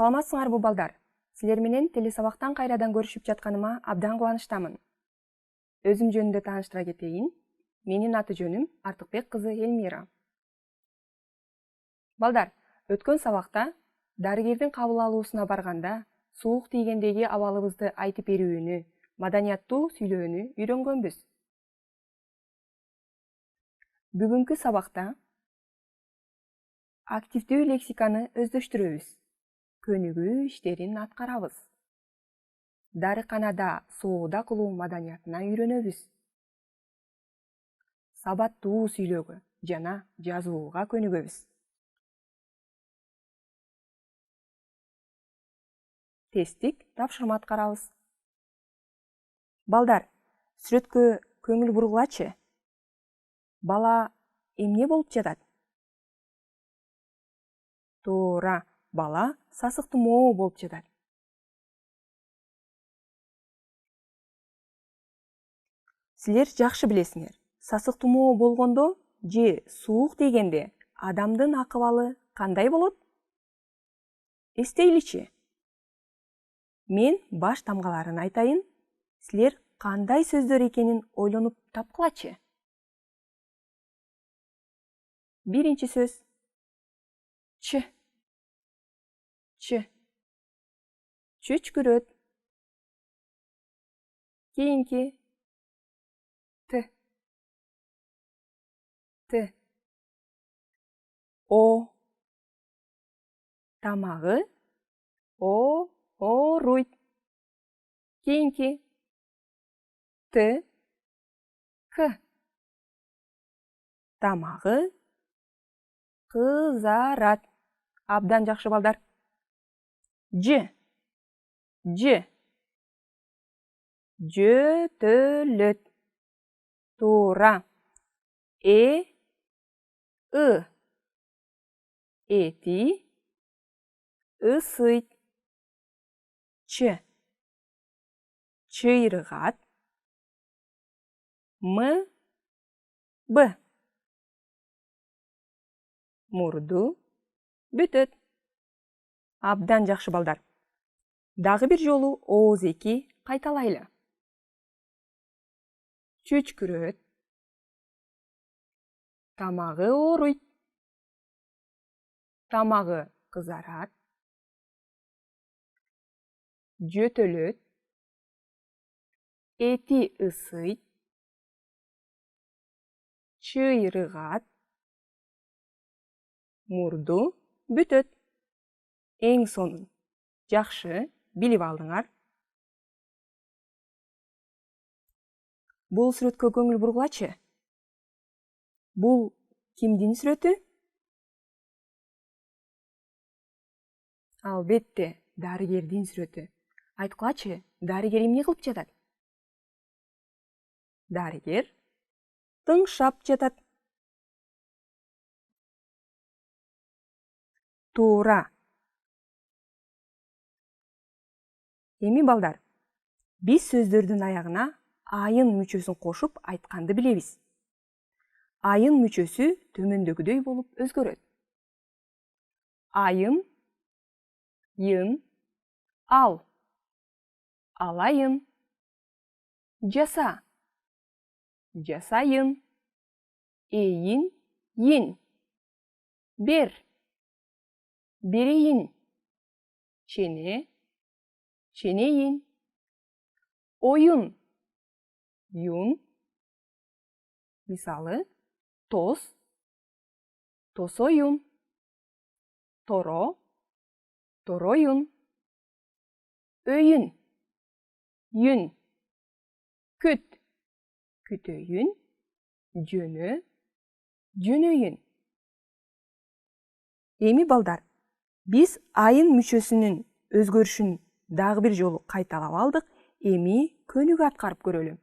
Саламатсыңарбы балдар? Силер менен телесабактан кайрадан көрүшүп жатканыма абдан кубанычтамын. Өзүм жөнүндө тааныштыра кетейин. Менин аты жөнүм Артыкбек кызы Элмира. Балдар, өткөн сабакта дарыгердин кабыл алуусуна барганда суук тийгендеги абалыбызды айтып берүүнү, маданияттуу сүйлөөнү үйрөнгөнбүз. Бүгүнкү сабакта активдүү лексиканы өздөштүрөбүз. Көнүгүү иштерин аткарабыз. Дарыканада соода кылуу маданиятына үйрөнөбүз. Сабаттуу сүйлөөгө жана жазууга көнүгөбүз. Тесттик тапшырма аткарабыз. Балдар, сүрөткө көңүл бургулачы. Бала эмне болуп жатат? Туура, бала сасык тумоо болуп жатат. Силер жакшы билесиңер, сасык тумоо болгондо же суук тийгенде адамдын акыбалы кандай болот? Эстейличи. Мен баш тамгаларын айтайын, силер кандай сөздөр экенин ойлонуп тапкылачы. Биринчи сөз ч. Ч. Чүчкүрөт. Кийинки т. Т. О. Тамагы ооруйт. Кийинки т. К. Тамагы кызарат. Абдан жакшы балдар. Ж. Ж. Жөтөлөт. Туура. И. Эти. Ысыйт. Ч. Чыйрыгат. Б. Мурду бүтөт. Абдан жакшы балдар. Дагы бир жолу ооз эки кайталайлы. Чүчкүрөт. Тамагы ооруйт. Тамагы кызарат. Жөтөлөт. Эти ысыйт. Чыйрыгат. Мурду бүтөт. Эң сонун. Жакшы, билип алдыңар. Бул сүрөткө көңүл бургулачы. Бул кимдин сүрөтү? Албетте, дарыгердин сүрөтү. Айткылачы, дарыгер эмне кылып жатат? Дарыгер тыңшап жатат. Туура. Эми балдар, биз сөздөрдүн аягына айын мүчөсүн кошуп айтканды билебиз. Айын мүчөсү төмөндөгүдөй болуп өзгөрөт. Айым, йын, ал, алайын, жаса, жасайын, эйин, йин, бер, берейин, чене, ченейин, оюн, юн, мисалы, тос, тосоюн, торо, тороюн, өйүн, юн, күт, күтөйүн, жөнө, жөнөйүн. Эми балдар, биз айын мүчөсүнүн өзгөрүшүн дагы бир жолу кайталап алдык. Эми көнүгүү аткарып көрөлү.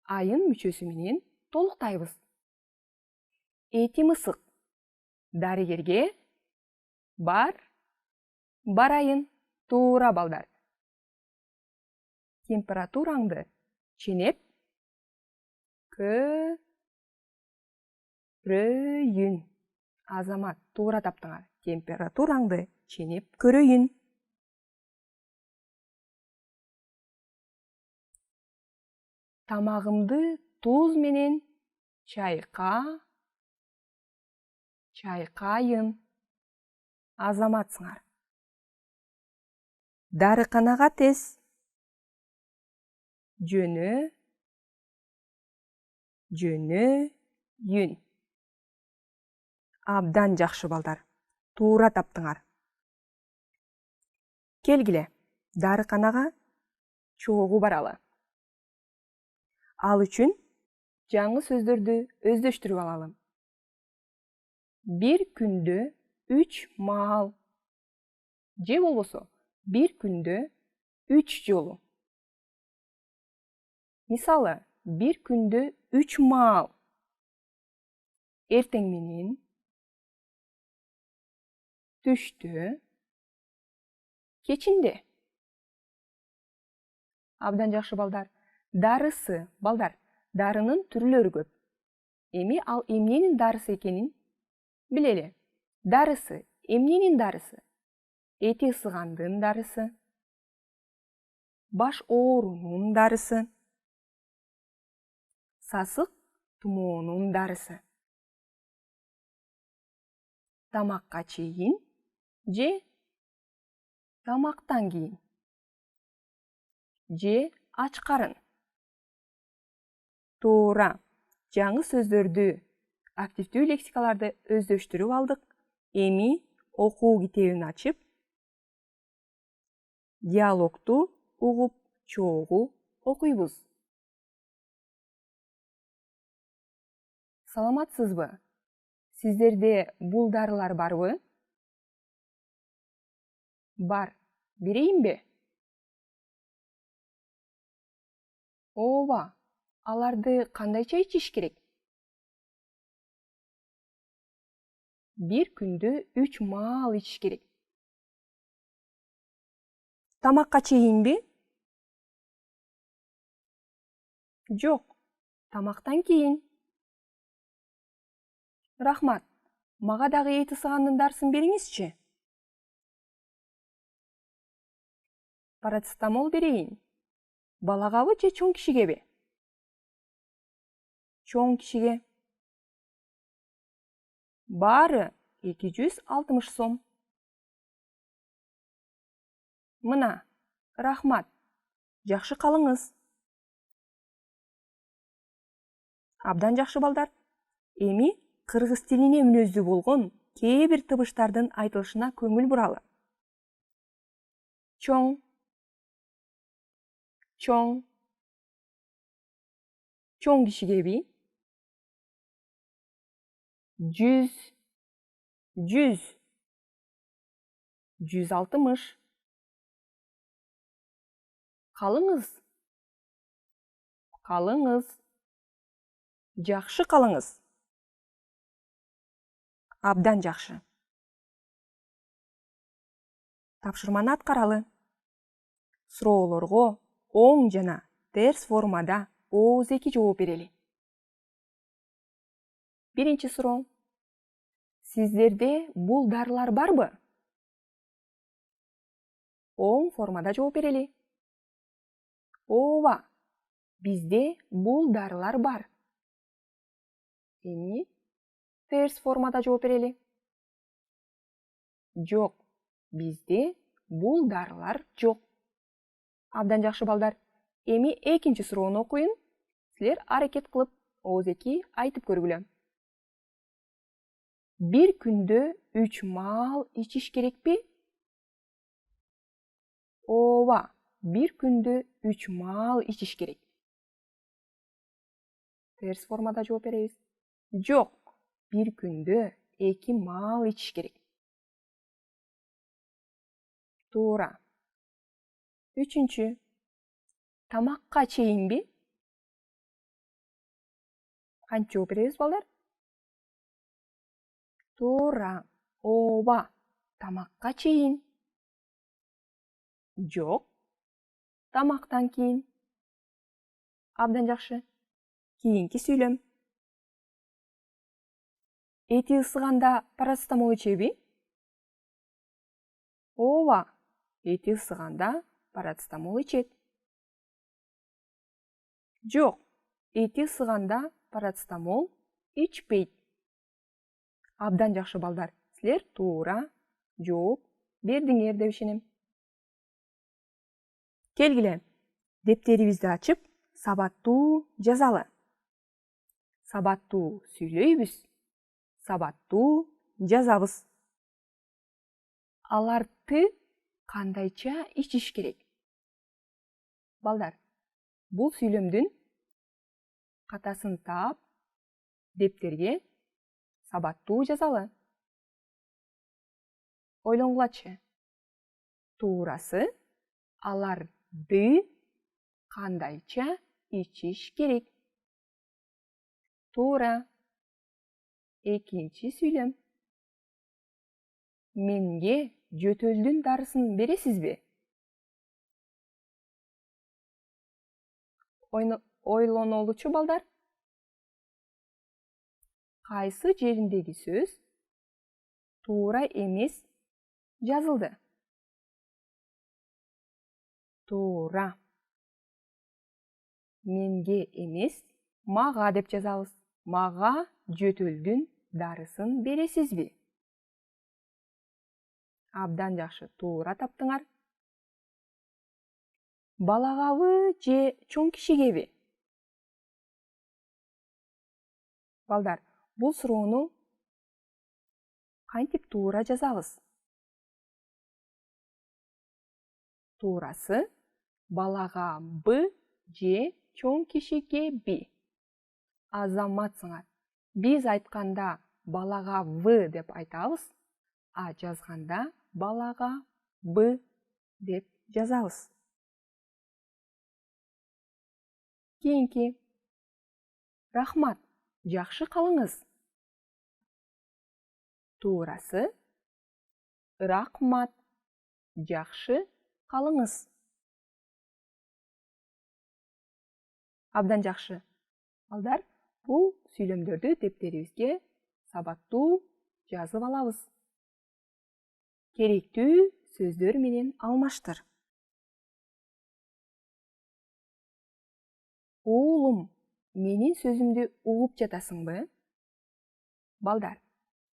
Айын мүчөсү менен толуктайбыз. Эти мысык. Дарыгерге барайын. Туура балдар. Температураңды ченеп көрөйүн. Азамат, туура таптыңар. Температураңды ченеп көрөйүн. Тамагымды туз менен чайкайын. Азаматсыңар. Дарыканага тез. Жөнөйүн. Абдан жакшы балдар. Туура таптыңар. Келгиле, дарыканага чогуу баралы. Ал үчүн жаңы сөздөрдү өздөштүрүп алалы. Бир күндө 3 маал. Же болбосо, бир күндө 3 жолу. Мисалы, бир күндө 3 маал. Эртең менен, түштө, кечинде. Абдан жакшы балдар. Дарысы, балдар, дарынын түрлөрү көп. Эми ал эмненин дарысы экенин билели. Дарысы, эмненин дарысы? Эти ысыгандын дарысы, баш оорунун дарысы, сасык тумоонун дарысы. Тамакка чейин же тамактан кийин же ач карын. Туура. Жаңы сөздөрдү, активдүү лексикаларды өздөштүрүп алдык. Эми окуу китебин ачып, диалогту угуп, чогуу окуйбуз. Саламатсызбы? Сиздерде бул дарылар барбы? Бар. Берейинби? Ооба. Аларды кандайча ичиш керек? Бир күндө 3 маал ичиш керек. Тамакка чейинби? Жок. Тамактан кийин. Рахмат. Мага дагы эти ысыгандын дарысын бериңизчи. Парацетамол берейин. Балагабы же чоң кишигеби? Чоң кишиге. Баары 260 сом. Мына, рахмат. Жакшы калыңыз. Абдан жакшы балдар. Эми кыргыз тилине мүнөздүү болгон кээ бир табыштардын айтылышына көңүл буралы. Чоң, чоң, чоң кишигеби? 100, 160. Калыңыз, калыңыз. Жакшы калыңыз. Абдан жакшы. Тапшырманы аткаралы. Суроолорго оң жана терс формада ооз эки жооп берели. Биринчи суроо. Сиздерде бул дарылар барбы? Оң формада жооп берели. Ооба, бизде бул дарылар бар. Эми терс формада жооп берели. Жок, бизде бул дарылар жок. Абдан жакшы балдар. Эми экинчи суроону окуйун. Силер аракет кылып ооз эки айтып көргүлө. Бир күндө 3 маал ичиш керекпи? Ооба, бир күндө 3 маал ичиш керек. Терс формада жооп беребиз. Жок, бир күндө 2 маал ичиш керек. Туура. Үчүнчү. Тамакка чейинби? Кантип жооп беребиз, балдар? Туура. Ооба, тамакка чейин. Жок, тамактан кийин. Абдан жакшы. Кийинки сүйлөм. Эти ысыганда парацетамол ичеби? ооба, эти ысыганда парацетамол ичет. Жок, эти ысыганда парацетамол ичпейт. Абдан жакшы балдар. Силер туура жооп бердиңер деп ишенем. Келгиле, дептерибизди ачып, сабаттуу жазалы. Сабаттуу сүйлөйбүз, сабаттуу жазабыз. Аларды кандайча ичиш керек? Балдар, бул сүйлөмдүн катасын таап, дептерге сабаттуу жазалы. Ойлонгулачы. Туурасы, аларды кандайча ичиш керек? Туура. Экинчи сүйлөм. Менге жөтөлдүн дарысын бересизби? Ойлонолучу балдар. Кайсы жериндеги сөз туура эмес жазылды? Туура. Менге эмес, мага деп жазабыз. Мага жөтөлдүн дарысын бересизби? Абдан жакшы, туура таптыңар. Балагабы же чоң кишигеби? Балдар, бул суроону кантип туура жазабыз? Туурасы, балагабы же чоң кишигеби? Азаматсыңар. Биз айтканда балагабы деп айтабыз, а жазганда балагабы деп жазабыз. Кийинки. Рахмат, жакшы калыңыз. Туурасы, рахмат, жакшы калыңыз. Абдан жакшы. Балдар, бул сүйлөмдөрдү дептерибизге сабаттуу жазып алабыз. Керектүү сөздөр менен алмаштыр. Уулум, менин сөзүмдү угуп жатасыңбы? Балдар,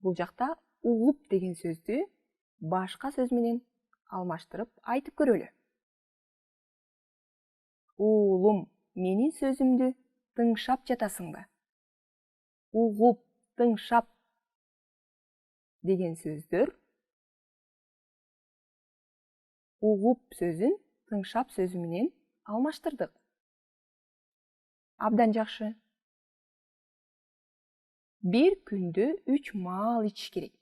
бул жакта угуп деген сөздү башка сөз менен алмаштырып айтып көрөлү. Уулум, менин сөзүмдү тыңшап жатасыңбы? Угуп, тыңшап деген сөздөр угуп сөзүн тыңшап сөзү менен алмаштырдык. Абдан жакшы. Бир күндө 3 маал ичиш керек.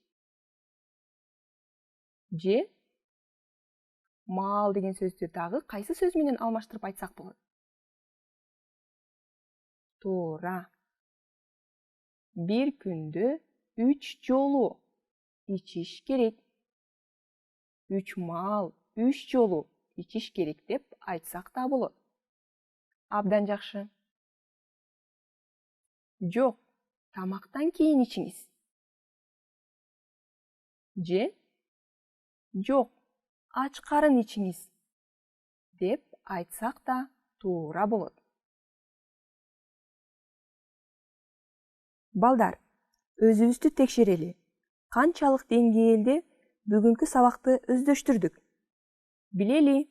Же маал деген сөздү дагы кайсы сөз менен алмаштырып айтсак болот? Туура. Бир күндө 3 жолу ичиш керек. 3 маал 3 жолу ичиш керек деп айтсак да болот. Абдан жакшы. Жок, тамактан кийин ичиңиз. Же жок, ач карын ичиңиз деп айтсак да туура болот. Балдар, өзүбүздү текшерели. Канчалык деңгээлде бүгүнкү сабакты өздөштүрдүк? Билели.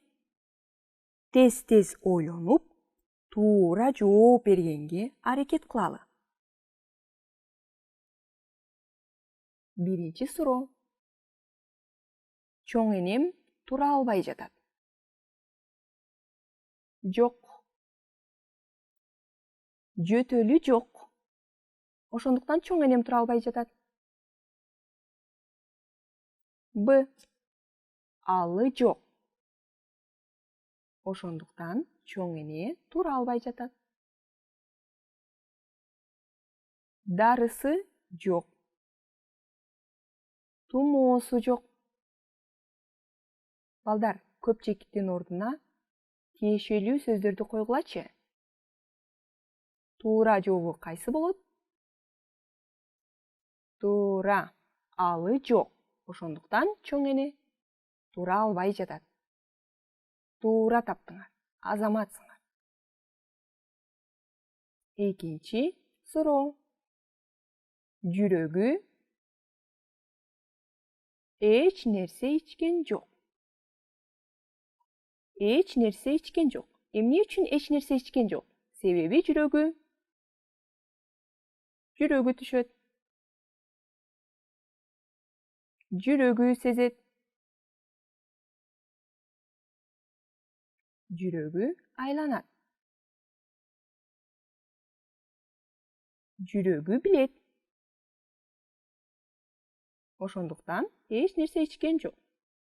Тез-тез ойлонуп, туура жооп бергенге аракет кылалы. Биринчи суроо. Чоң энем тура албай жатат. Жок. Жөтөлү жок. Ошондуктан чоң энем тура албай жатат. Б. Алы жок. Ошондуктан чоң эне тура албай жатат. Дарысы жок. Тумоосу жок. Балдар, көпчектин ордуна тиешелүү сөздөрдү койгулачы. Туура жообу кайсы болот? Туура. Алы жок. Ошондуктан чоң эне тура албай жатат. Туура таптыңар. Азаматсыңар. Экинчи суроо. Жүрөгү эч нерсе ичкен жок. Эч нерсе ичкен жок. Эмне үчүн эч нерсе ичкен жок? Себеби жүрөгү түшөт. Жүрөгү сезет. Жүрөгү айланат. Жүрөгү билет. Ошондуктан эч нерсе ичкен жок.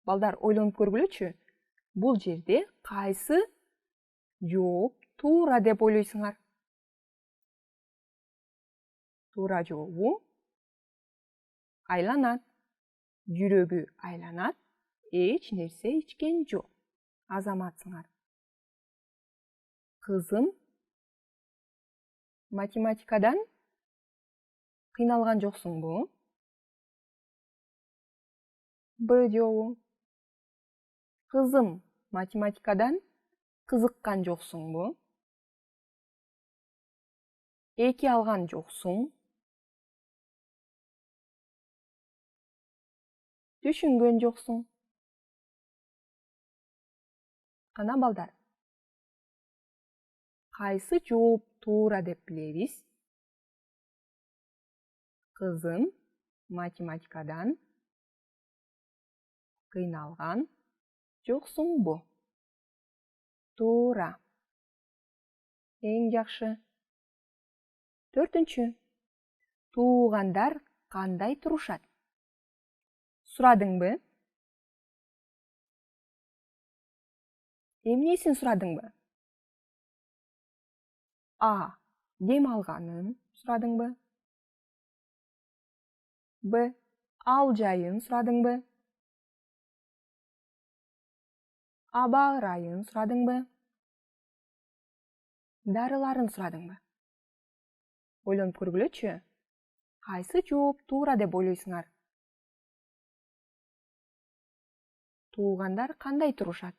Балдар, ойлонуп көргүлөчү. Бул жерде кайсы жооп туура деп ойлойсуңар? Туура жообу айланат. Жүрөгү айланат. Эч нерсе ичкен жок. Азаматсыңар. Кызым математикадан кыйналган жоксуңбу? Б жообу. Кызым математикадан кызыккан жоксуңбу? Эки алган жоксуң? Түшүнгөн жоксуң? Кана балдар. Кайсы жооп туура деп билебиз? Кызым математикадан кыйналган жоксуңбу? Туура. Эң жакшы. 4-чү. Туугандар кандай турушат? Сурадыңбы? Эмнесин сурадыңбы? А. Дем алганын сурадыңбы? Б. Ал жайын сурадыңбы? Аба ырайын сурадыңбы? Дарыларын сурадыңбы? Ойлонуп көргүлөчү. Кайсы жооп туура деп ойлойсуңар? Туугандар кандай турушат?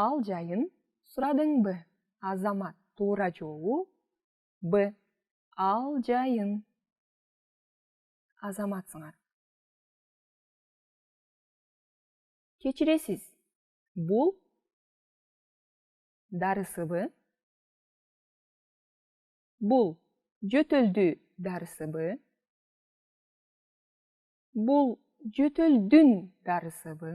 Ал жайын сурадыңбы? Азамат. Туура жообу Б. Ал жайын. Азаматсыңар. Кечиресиз. Бул дарысыбы? Бул жөтөлдү дарысыбы? Бул жөтөлдүн дарысыбы?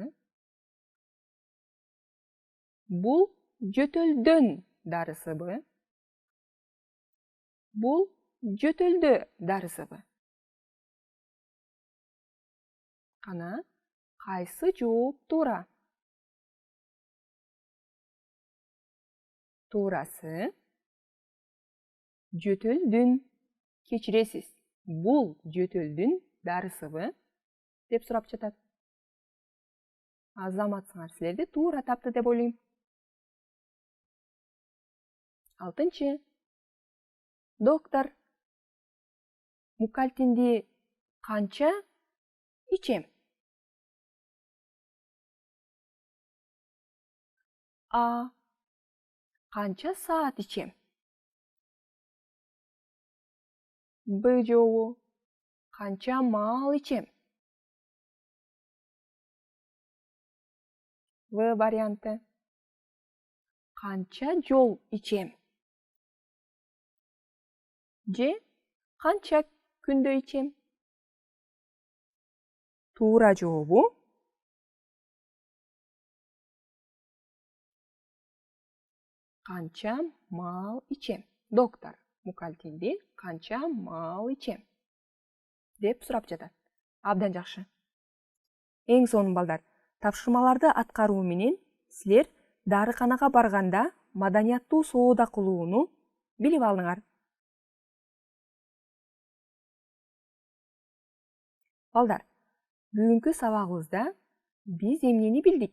Бул жөтөлдөн дарысыбы? Бул жөтөлдө дарысыбы? Кана, кайсы жооп туура? Туурасы жөтөлдүн. Кечиресиз. Бул жөтөлдүн дарысыбы? Деп сурап жатат. Азаматсыңар, силерди туура тапты деп ойлойм. 6-чы. Доктор, мукалтинди канча ичем? А. Канча саат ичем? Б жообу. Канча маал ичем? В варианты. Канча жол ичем? Же канча күндө ичем? Туура жообу канча маал ичем. Доктор, мукалтинди канча маал ичем? Деп сурап жатат. Абдан жакшы. Эң сонун балдар, тапшырмаларды аткаруу менен силер дарыканага барганда маданияттуу соода кылууну билип алыңар. Балдар, бүгүнкү сабагыбызда биз эмнени билдик?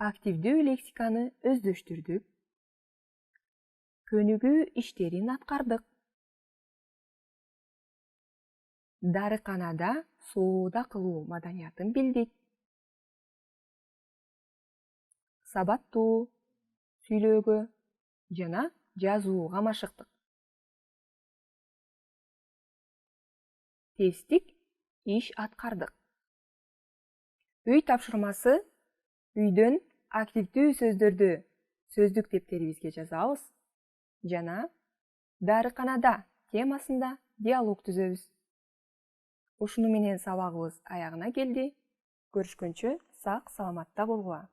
Активдүү лексиканы өздөштүрдүк. Көнүгүү иштерин аткардык. дарыканада соода кылуу маданиятын билдик. Сабаттуу, сүйлөөгө жана жазууга машыктык. Тесттик иш аткардык. Үй тапшырмасы үйдөн активдүү сөздөрдү сөздүк дептерибизге жазабыз жана дарыканада темасында диалог түзөбүз. Ушуну менен сабагыбыз аягына келди. Көрүшкөнчө сак саламатта болгула.